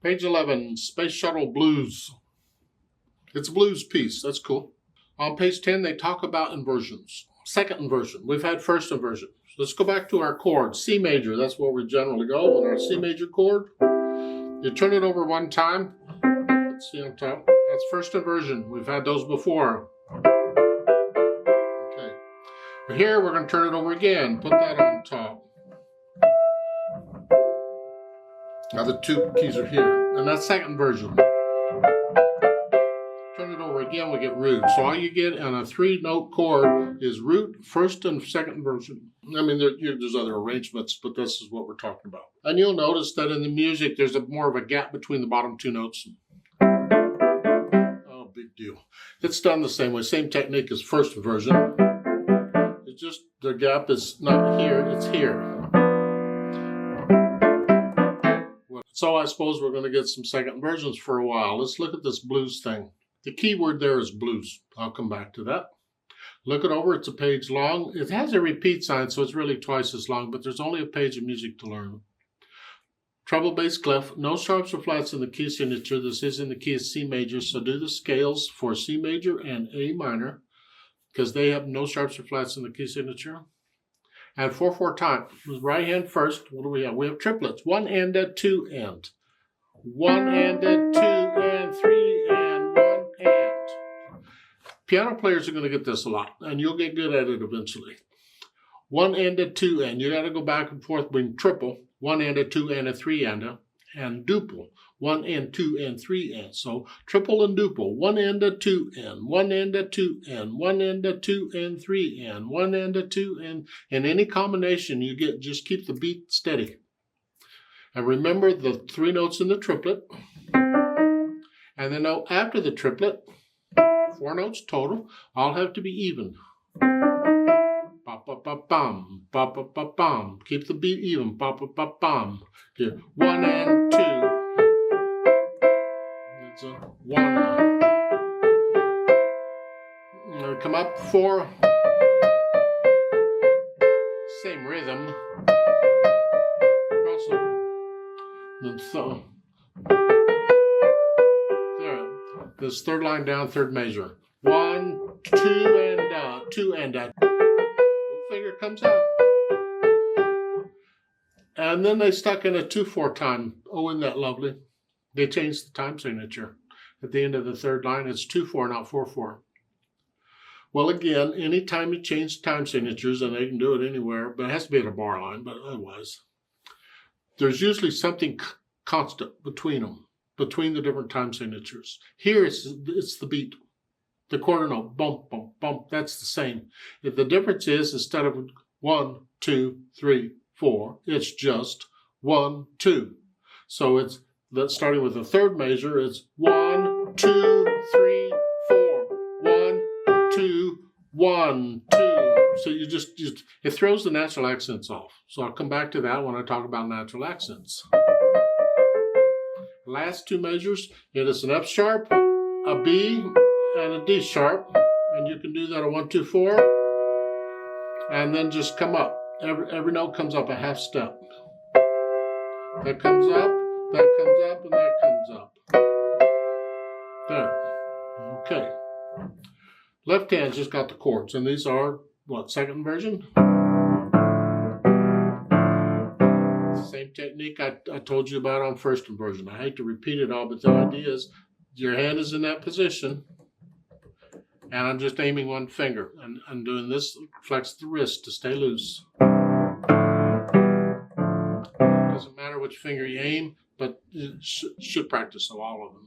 Page 11, Space Shuttle Blues. It's a blues piece. That's cool. On page 10, they talk about inversions. Second inversion. We've had first inversion. Let's go back to our chord. C major. That's where we generally go on our C major chord. You turn it over one time. Let's see on top. That's first inversion. We've had those before. Okay. Here, we're going to turn it over again. Put that on top. Now the two keys are here. And that's second inversion. Turn it over again, we get root. So all you get on a 3-note chord is root, first and second inversion. I mean, there's other arrangements, but this is what we're talking about. And you'll notice that in the music, there's more of a gap between the bottom two notes. Oh, big deal. It's done the same way. Same technique as first inversion. It's just the gap is not here, it's here. So I suppose we're going to get some second inversions for a while. Let's look at this blues thing. The key word there is blues. I'll come back to that. Look it over. It's a page long. It has a repeat sign, so it's really twice as long, but there's only a page of music to learn. Treble, bass, clef. No sharps or flats in the key signature. This is in the key of C major, so do the scales for C major and A minor, because they have no sharps or flats in the key signature. And 4/4 time. Right hand first. What do we have? We have triplets. 1 and a 2 and. 1 and a 2 and 3 and 1 and. Piano players are going to get this a lot, and you'll get good at it eventually. 1 and a 2 and. You got to go back and forth between triple, 1 and a 2 and a 3 and duple, 1 and 2 and 3 and. So triple and duple, 1 and a 2 and, 1 and a 2 and, 1 and a 2 and 3 and, 1 and a 2 and. In any combination you get, just keep the beat steady. And remember the 3 notes in the triplet. And the note after the triplet, 4 notes total, all have to be even. Ba-ba-ba-bum, ba-ba-ba-bum. Keep the beat even. Ba-ba-ba-bum. Here, 1 and 2. It's a 1. Now come up 4. Same rhythm. So, there. This third line down, third measure. 1, 2 and 2 and finger comes out. And then they stuck in a 2/4 time. Oh, isn't that lovely? They changed the time signature. At the end of the third line, it's 2/4, not 4/4. Well, again, anytime you change time signatures, and they can do it anywhere, but it has to be at a bar line, but otherwise, there's usually something constant between them, between the different time signatures. Here, it's the beat. The quarter note, bump, bump, bump, that's the same. The difference is, instead of 1, 2, 3, 4, it's just 1, 2. So it's starting with the third measure, it's 1, 2, 3, 4, 1, 2, 1, 2. So you just it throws the natural accents off. So I'll come back to that when I talk about natural accents. Last 2 measures, it is an F sharp, a B, and a D sharp, and you can do that on 1, 2, 4, and then just come up. Every note comes up a half step. That comes up, that comes up, and that comes up. There. Okay. Left hand's just got the chords, and these are, what, second inversion? It's the same technique I told you about on first inversion. I hate to repeat it all, but the idea is your hand is in that position, and I'm just aiming one finger, and I'm doing this, flex the wrist to stay loose. Doesn't matter which finger you aim, but you should practice all of them.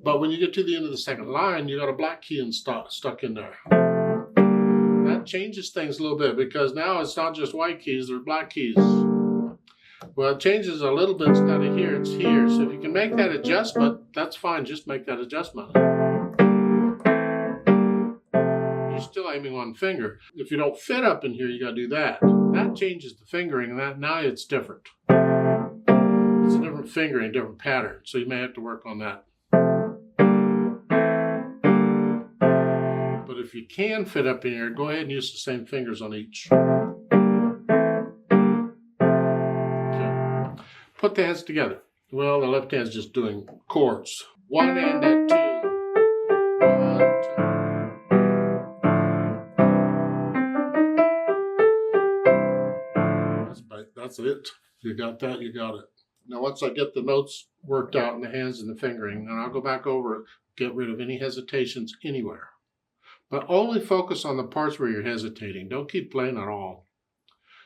But when you get to the end of the second line, you got a black key stuck in there. That changes things a little bit, because now it's not just white keys, they're black keys. Well, it changes a little bit. Instead of here, it's here. So if you can make that adjustment, that's fine. Just make that adjustment. You're still aiming one finger. If you don't fit up in here, you got to do that. That changes the fingering, and that now it's different. It's a different fingering, different pattern. So you may have to work on that. But if you can fit up in here, go ahead and use the same fingers on each. Okay. Put the hands together. Well, the left hand's just doing chords. 1 and a 2. 1, 2. That's it. You got that, you got it. Now once I get the notes worked out in the hands and the fingering, then I'll go back over it, get rid of any hesitations anywhere. But only focus on the parts where you're hesitating. Don't keep playing at all.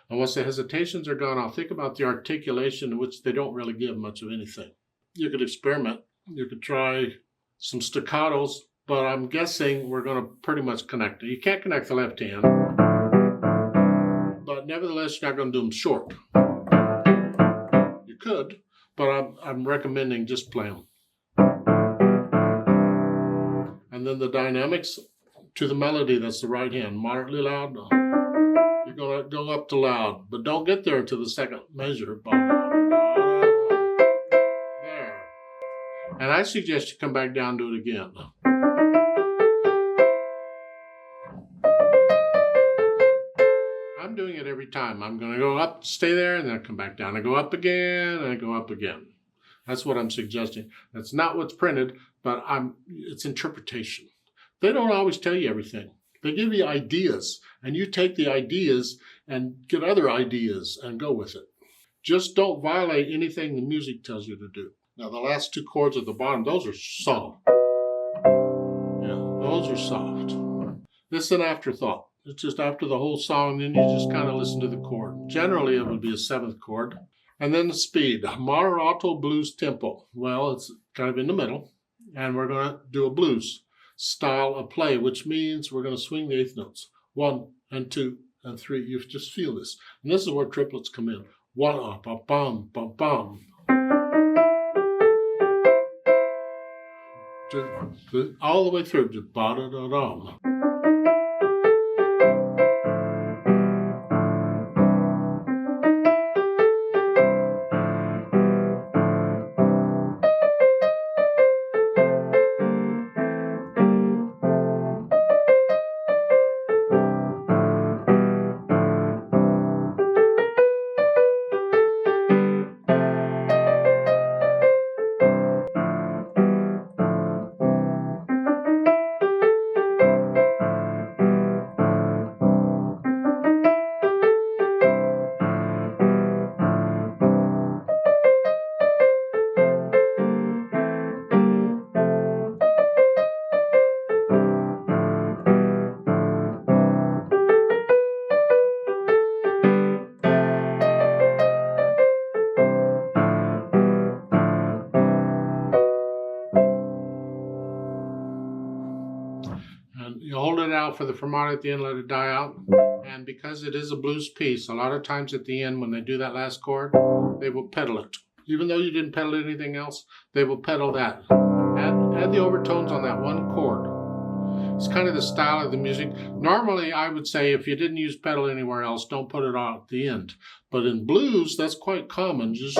And once the hesitations are gone, I'll think about the articulation, which they don't really give much of anything. You could experiment. You could try some staccatos, but I'm guessing we're going to pretty much connect it. You can't connect the left hand, but nevertheless, you're not going to do them short. You could, but I'm recommending just play them. And then the dynamics to the melody, that's the right hand. Moderately loud. You're going to go up to loud, but don't get there to the second measure. There. And I suggest you come back down and do it again. I'm doing it every time. I'm going to go up, stay there, and then come back down. I go up again, and I go up again. That's what I'm suggesting. That's not what's printed, but it's interpretation. They don't always tell you everything. They give you ideas, and you take the ideas and get other ideas and go with it. Just don't violate anything the music tells you to do. Now, the last 2 chords at the bottom, those are soft. Yeah, those are soft. This is an afterthought. It's just after the whole song, then you just kind of listen to the chord. Generally, it would be a 7th chord. And then the speed, moderato blues tempo. Well, it's kind of in the middle, and we're going to do a blues style of play, which means we're going to swing the 8th notes. 1 and 2 and 3. You just feel this. And this is where triplets come in. 1 up, a bum, bum, bum. All the way through. Just ba-da-da-dum. You hold it out for the fermata at the end, let it die out. And because it is a blues piece, a lot of times at the end when they do that last chord, they will pedal it. Even though you didn't pedal anything else, they will pedal that. Add the overtones on that one chord. It's kind of the style of the music. Normally, I would say if you didn't use pedal anywhere else, don't put it on at the end. But in blues, that's quite common. Just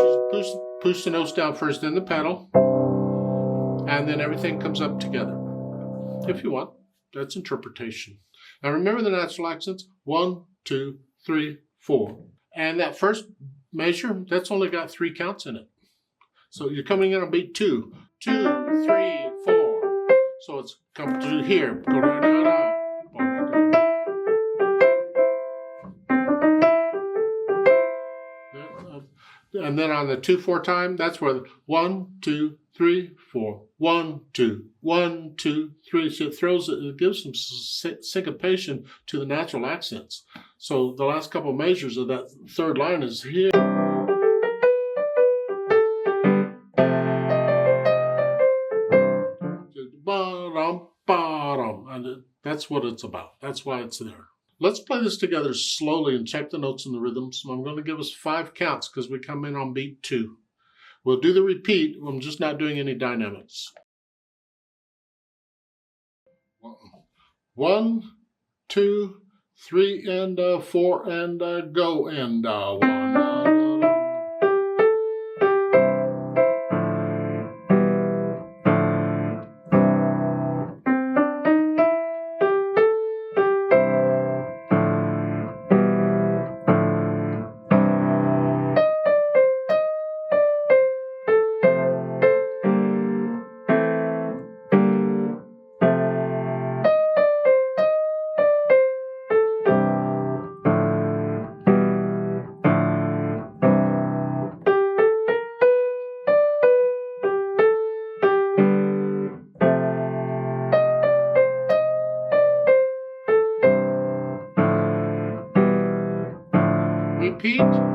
push the notes down first, then the pedal, and then everything comes up together. If you want. That's interpretation. Now remember the natural accents. 1, 2, 3, 4. And that first measure, that's only got 3 counts in it. So you're coming in on beat 2. 2, 3, 4. So it's come to here. And then on the 2/4 time, that's where the 1, 2, 3, 4. 1, 2, 1, 2, 3. So it gives some syncopation to the natural accents. So the last couple measures of that 3rd line is here. And that's what it's about. That's why it's there. Let's play this together slowly and check the notes and the rhythms. I'm going to give us 5 counts because we come in on beat 2. We'll do the repeat. I'm just not doing any dynamics. 1, 2, 3, and 4, and go, and 1. Hold